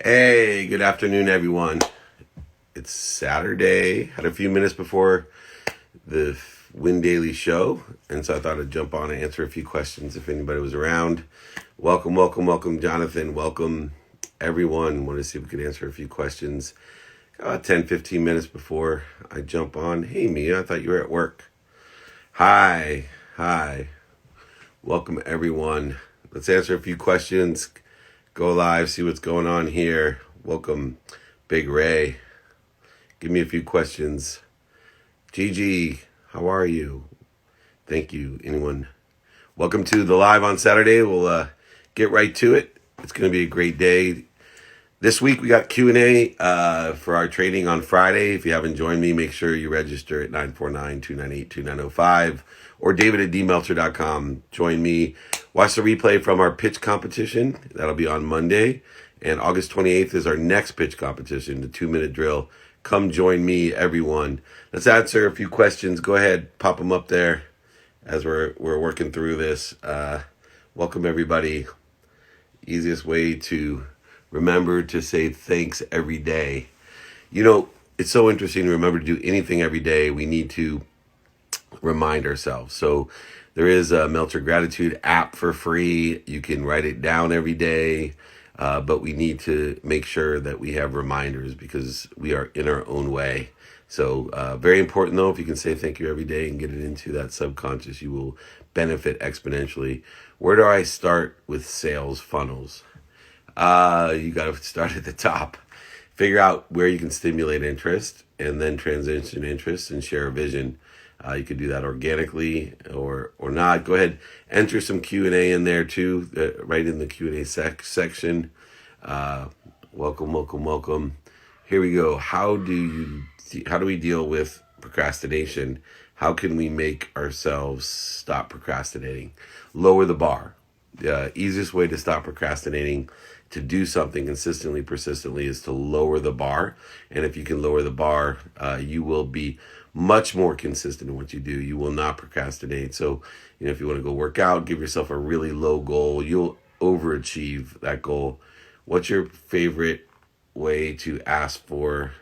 Hey, good afternoon, everyone. It's Saturday. Had a few minutes before the Win Daily show, and so I thought I'd jump on and answer a few questions if anybody was around. Welcome, Jonathan. Welcome, everyone. Want to see if we could answer a few questions. 10, 15 minutes before I jump on. Hey, Mia, I thought you were at work. Hi. Welcome, everyone. Let's answer a few questions. Go live, see what's going on here. Welcome, Big Ray. Give me a few questions. Gigi, how are you? Thank you. Anyone? Welcome to the live on Saturday. We'll get right to it. It's going to be a great day. This week we got Q&A for our training on Friday. If you haven't joined me, make sure you register at 949-298-2905 or david@dmeltzer.com. Join me. Watch the replay from our pitch competition. That'll be on Monday. And August 28th is our next pitch competition, the 2-minute drill. Come join me, everyone. Let's answer a few questions. Go ahead, pop them up there as we're working through this. Welcome, everybody. Easiest way to remember to say thanks every day. You know, it's so interesting to remember to do anything every day. We need to remind ourselves. So there is a Meltzer Gratitude app for free. You can write it down every day. But we need to make sure that we have reminders because we are in our own way. So very important, though, if you can say thank you every day and get it into that subconscious, you will benefit exponentially. Where do I start with sales funnels? You got to start at the top. Figure out where you can stimulate interest and then transition interest and share a vision. You could do that organically or not. Go ahead, enter some Q&A in there too, right in the Q&A section. Welcome. Here we go. How do we deal with procrastination? How can we make ourselves stop procrastinating? Lower the bar. The easiest way to stop procrastinating, to do something consistently, persistently, is to lower the bar. And if you can lower the bar, you will be much more consistent in what you do. You will not procrastinate. So, if you want to go work out, give yourself a really low goal. You'll overachieve that goal. What's your favorite way to ask for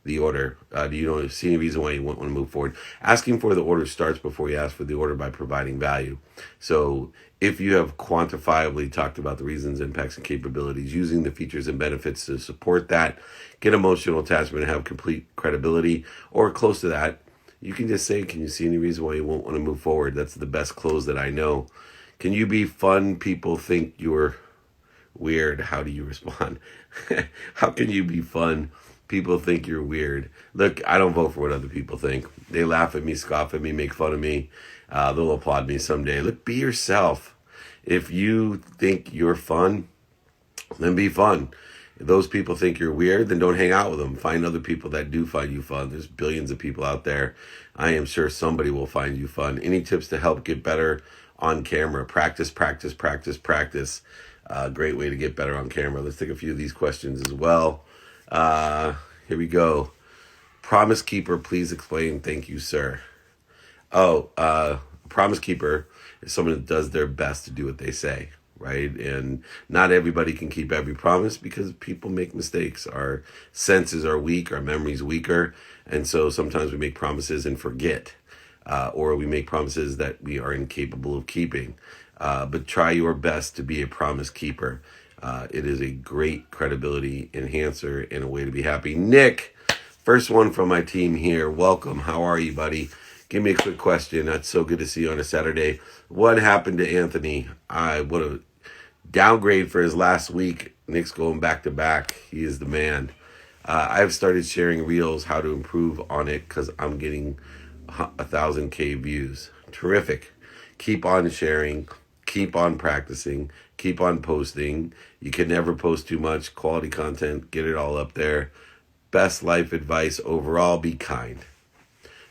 the order? Do you see any reason why you won't want to move forward? Asking for the order starts before you ask for the order by providing value. So if you have quantifiably talked about the reasons, impacts, and capabilities, using the features and benefits to support that, get emotional attachment and have complete credibility, or close to that, you can just say, can you see any reason why you won't want to move forward? That's the best close that I know. Can you be fun? People think you're weird. How do you respond? How can you be fun? People think you're weird. Look, I don't vote for what other people think. They laugh at me, scoff at me, make fun of me. They'll applaud me someday. Look, be yourself. If you think you're fun, then be fun. If those people think you're weird, then don't hang out with them. Find other people that do find you fun. There's billions of people out there. I am sure somebody will find you fun. Any tips to help get better on camera? Practice. Great way to get better on camera. Let's take a few of these questions as well. Here we go. Promise keeper, please explain. Thank you, sir. Promise keeper is someone that does their best to do what they say, right? And not everybody can keep every promise because people make mistakes. Our senses are weak, our memory's weaker, and so sometimes we make promises and forget, or we make promises that we are incapable of keeping. But try your best to be a promise keeper. It is a great credibility enhancer and a way to be happy. Nick, first one from my team here. Welcome. How are you, buddy? Give me a quick question. That's so good to see you on a Saturday. What happened to Anthony? What a downgrade for his last week. Nick's going back to back. He is the man. I've started sharing reels, how to improve on it, because I'm getting 1,000K views. Terrific. Keep on sharing. Keep on practicing. Keep on posting. You can never post too much. Quality content. Get it all up there. Best life advice overall, be kind.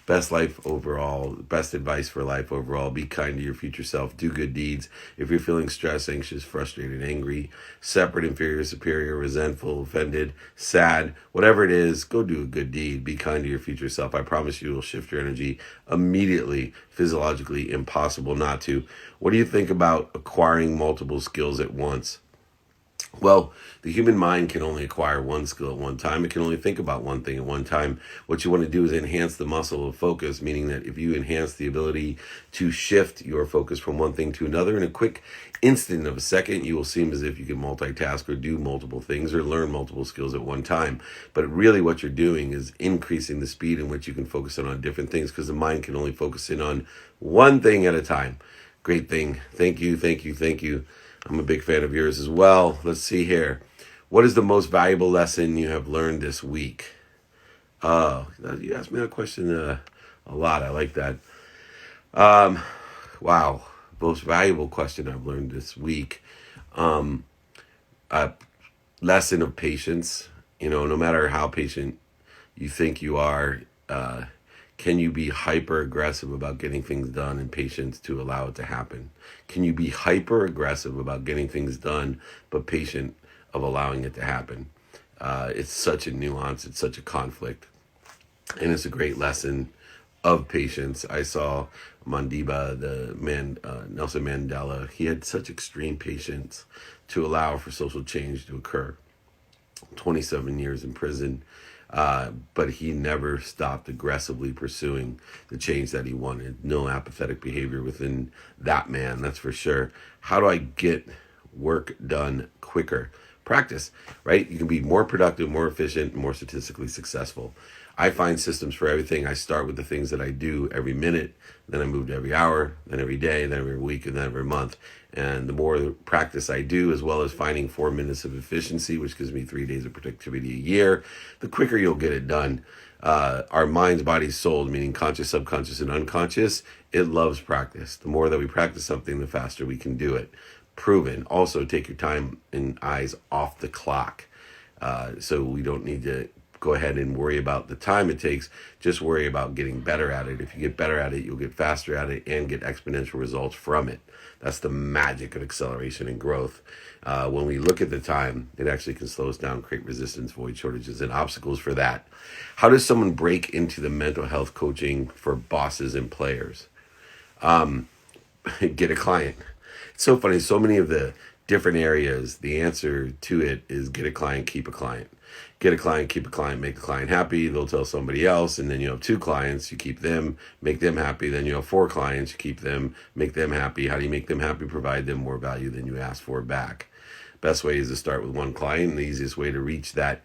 Best advice for life overall. Be kind to your future self. Do good deeds. If you're feeling stressed, anxious, frustrated, angry, separate, inferior, superior, resentful, offended, sad, whatever it is, go do a good deed. Be kind to your future self. I promise you will shift your energy immediately. Physiologically impossible not to. What do you think about acquiring multiple skills at once? Well, the human mind can only acquire one skill at one time. It can only think about one thing at one time. What you want to do is enhance the muscle of focus, meaning that if you enhance the ability to shift your focus from one thing to another in a quick instant of a second, you will seem as if you can multitask or do multiple things or learn multiple skills at one time. But really what you're doing is increasing the speed in which you can focus in on different things, because the mind can only focus in on one thing at a time. Great thing. Thank you, thank you, thank you. I'm a big fan of yours as well. Let's see here. What is the most valuable lesson you have learned this week? You asked me that question a lot. I like that. Wow. Most valuable question I've learned this week. A lesson of patience. No matter how patient you think you are, can you be hyper aggressive about getting things done and patient to allow it to happen? Can you be hyper aggressive about getting things done, but patient of allowing it to happen? It's such a nuance. It's such a conflict. And it's a great lesson of patience. I saw Mandiba, the man, Nelson Mandela. He had such extreme patience to allow for social change to occur. 27 years in prison. But he never stopped aggressively pursuing the change that he wanted. No apathetic behavior within that man, that's for sure. How do I get work done quicker? Practice, right? You can be more productive, more efficient, more statistically successful. I find systems for everything. I start with the things that I do every minute, then I move to every hour, then every day, then every week, and then every month. And the more practice I do, as well as finding 4 minutes of efficiency, which gives me 3 days of productivity a year, the quicker you'll get it done. Our minds, bodies, souls, meaning conscious, subconscious, and unconscious, it loves practice. The more that we practice something, the faster we can do it. Proven. Also, take your time and eyes off the clock. So we don't need to go ahead and worry about the time it takes. Just worry about getting better at it. If you get better at it, you'll get faster at it and get exponential results from it. That's the magic of acceleration and growth. When we look at the time, it actually can slow us down, create resistance, void shortages, and obstacles for that. How does someone break into the mental health coaching for bosses and players? Get a client. It's so funny. So many of the different areas, the answer to it is get a client, keep a client. Get a client, keep a client, make the client happy. They'll tell somebody else, and then you have 2 clients. You keep them, make them happy. Then you have 4 clients. You keep them, make them happy. How do you make them happy? Provide them more value than you ask for back. Best way is to start with 1 client. And the easiest way to reach that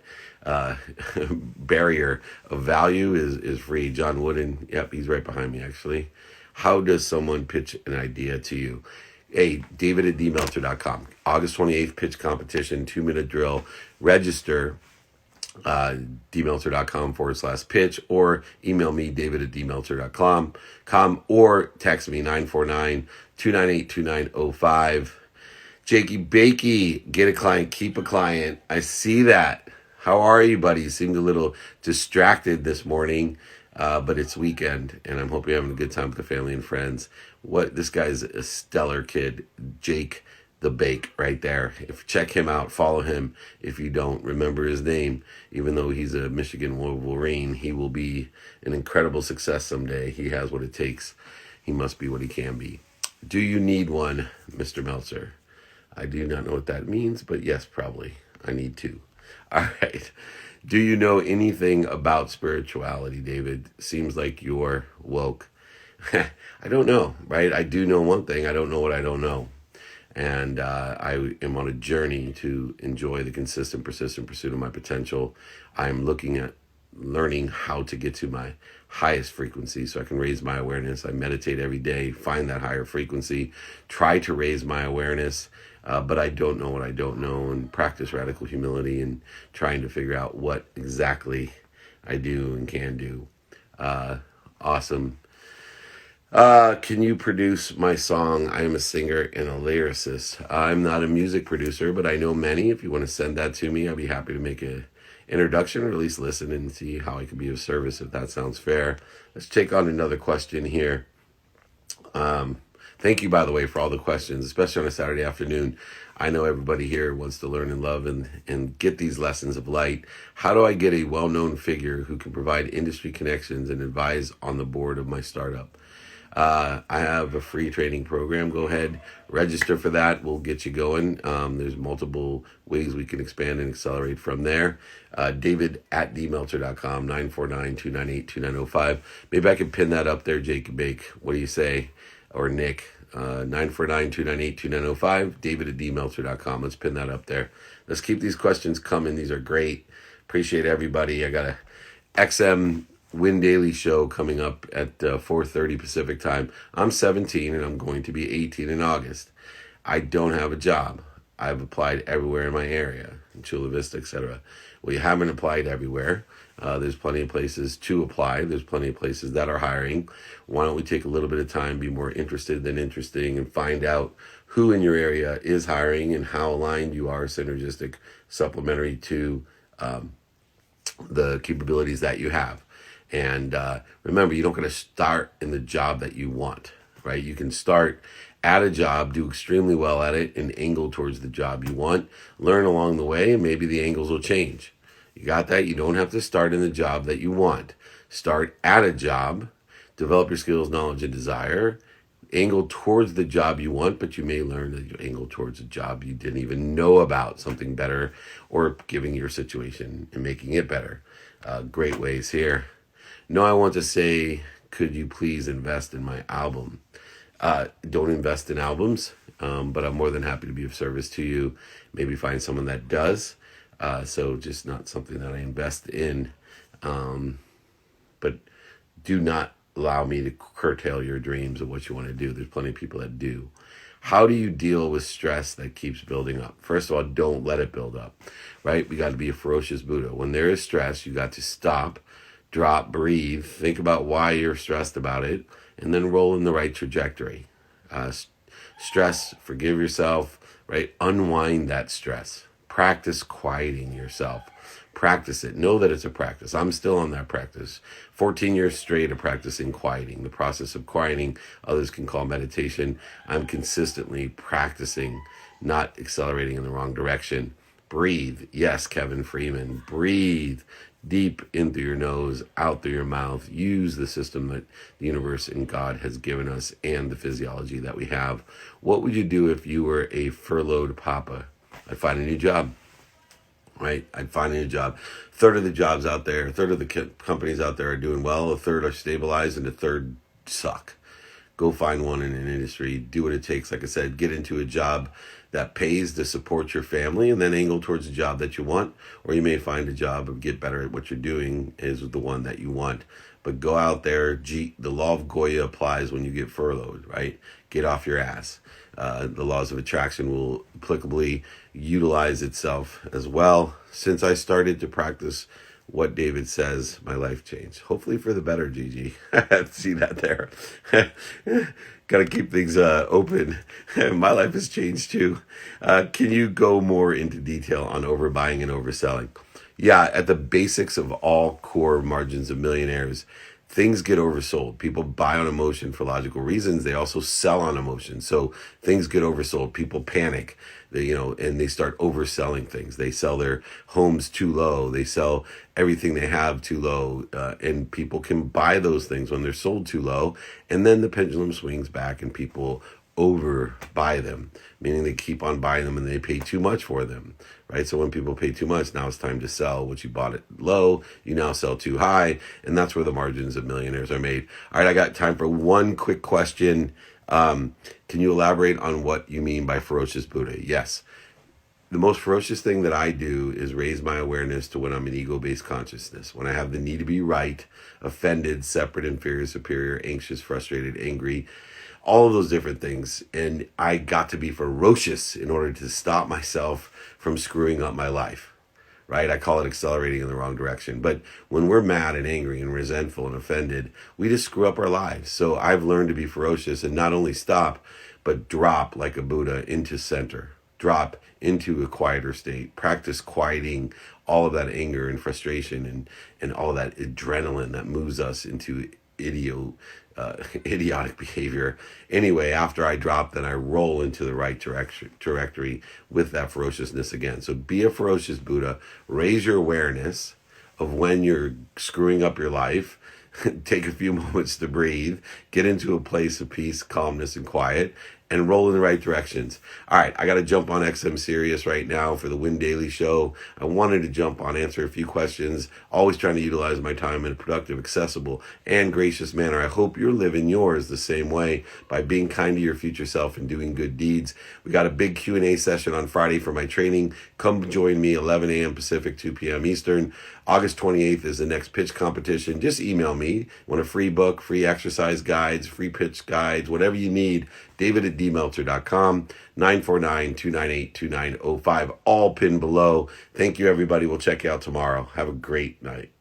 barrier of value is free. John Wooden, yep, he's right behind me actually. How does someone pitch an idea to you? Hey, David at dmeltzer.com. August 28th, pitch competition, 2-minute drill. Register, dmeltzer.com/pitch, or email me, David at dmeltzer.com, or text me 949-298-2905. Jakey Bakey, get a client, keep a client. I see that. How are you, buddy? You seemed a little distracted this morning, but it's weekend, and I'm hoping you're having a good time with the family and friends. This guy's a stellar kid, Jake the Bake, right there. Check him out, follow him. If you don't remember his name, even though he's a Michigan Wolverine, he will be an incredible success someday. He has what it takes. He must be what he can be. Do you need one, Mr. Meltzer? I do not know what that means, but yes, probably. I need 2. All right. Do you know anything about spirituality, David? Seems like you're woke. I don't know, right? I do know one thing. I don't know what I don't know. And I am on a journey to enjoy the consistent, persistent pursuit of my potential. I'm looking at learning how to get to my highest frequency so I can raise my awareness. I meditate every day, find that higher frequency, try to raise my awareness, but I don't know what I don't know, and practice radical humility and trying to figure out what exactly I do and can do. Awesome. Can you produce my song? I am a singer and a lyricist. I'm not a music producer, but I know many. If you want to send that to me, I'd be happy to make a introduction, or at least listen and see how I can be of service, if that sounds fair. Let's take on another question here. Thank you, by the way, for all the questions, especially on a Saturday afternoon. I know everybody here wants to learn and love and get these lessons of light. How do I get a well-known figure who can provide industry connections and advise on the board of my startup? I have a free training program. Go ahead, register for that. We'll get you going. There's multiple ways we can expand and accelerate from there. David at dmeltzer.com, 949-298-2905. Maybe I can pin that up there, Jake Bake. What do you say? Or Nick, 949-298-2905, David at dmeltzer.com. Let's pin that up there. Let's keep these questions coming. These are great. Appreciate everybody. I got a XM Win Daily show coming up at 4:30 Pacific time. I'm 17 and I'm going to be 18 in August. I don't have a job. I've applied everywhere in my area, in Chula Vista, etc. Well, you haven't applied everywhere. There's plenty of places to apply. There's plenty of places that are hiring. Why don't we take a little bit of time, be more interested than interesting, and find out who in your area is hiring and how aligned you are, synergistic, supplementary to the capabilities that you have. And remember, you don't got to start in the job that you want, right? You can start at a job, do extremely well at it, and angle towards the job you want. Learn along the way, and maybe the angles will change. You got that? You don't have to start in the job that you want. Start at a job, develop your skills, knowledge, and desire. Angle towards the job you want, but you may learn that you angle towards a job you didn't even know about, something better, or giving your situation and making it better. Great ways here. No, I want to say, could you please invest in my album? Don't invest in albums, but I'm more than happy to be of service to you. Maybe find someone that does. So just not something that I invest in. But do not allow me to curtail your dreams of what you want to do. There's plenty of people that do. How do you deal with stress that keeps building up? First of all, don't let it build up, right? We got to be a ferocious Buddha. When there is stress, you got to stop, drop, breathe, think about why you're stressed about it, and then roll in the right trajectory. Stress, forgive yourself, right? Unwind that stress. Practice quieting yourself. Practice it. Know that it's a practice. I'm still on that practice. 14 years straight of practicing quieting. The process of quieting, others can call meditation. I'm consistently practicing, not accelerating in the wrong direction. Breathe. Yes, Kevin Freeman. Breathe deep in through your nose, out through your mouth. Use the system that the universe and God has given us and the physiology that we have. What would you do if you were a furloughed papa? I'd find a new job, right? I'd find a new job. A third of the jobs out there, a third of the companies out there are doing well, a third are stabilized, and a third suck. Go find one in an industry, do what it takes. Like I said, get into a job that pays to support your family and then angle towards a job that you want. Or you may find a job and get better at what you're doing is the one that you want. But go out there. The law of Goya applies when you get furloughed, right? Get off your ass. The laws of attraction will applicably utilize itself as well. Since I started to practice what David says, my life changed. Hopefully for the better, Gigi. See that there? Got to keep things open. My life has changed too. Can you go more into detail on overbuying and overselling? Yeah, at the basics of all core margins of millionaires, things get oversold. People buy on emotion for logical reasons. They also sell on emotion. So things get oversold. People panic, and they start overselling things. They sell their homes too low. They sell everything they have too low. And people can buy those things when they're sold too low. And then the pendulum swings back and people overbuy them, meaning they keep on buying them and they pay too much for them, right? So when people pay too much, now it's time to sell what you bought it low. You now sell too high, and that's where the margins of millionaires are made. All right, I got time for one quick question. Can you elaborate on what you mean by ferocious Buddha? Yes. The most ferocious thing that I do is raise my awareness to when I'm in ego-based consciousness, when I have the need to be right, offended, separate, inferior, superior, anxious, frustrated, angry, all of those different things. And I got to be ferocious in order to stop myself from screwing up my life, right? I call it accelerating in the wrong direction. But when we're mad and angry and resentful and offended, we just screw up our lives. So I've learned to be ferocious and not only stop, but drop like a Buddha into center. Drop into a quieter state. Practice quieting all of that anger and frustration and all that adrenaline that moves us into idiotic behavior. Anyway, after I drop, then I roll into the right trajectory with that ferociousness again. So be a ferocious Buddha. Raise your awareness of when you're screwing up your life. take a few moments to breathe, get into a place of peace, calmness, and quiet, and roll in the right directions. All right, I got to jump on XM Sirius right now for the Win Daily Show. I wanted to jump on, answer a few questions, always trying to utilize my time in a productive, accessible, and gracious manner. I hope you're living yours the same way by being kind to your future self and doing good deeds. We got a big Q&A session on Friday for my training. Come join me, 11 a.m. Pacific, 2 p.m. Eastern. August 28th is the next pitch competition. Just email me. Want a free book, free exercise guides, free pitch guides, whatever you need. David@dmeltzer.com, 949-298-2905, all pinned below. Thank you, everybody. We'll check you out tomorrow. Have a great night.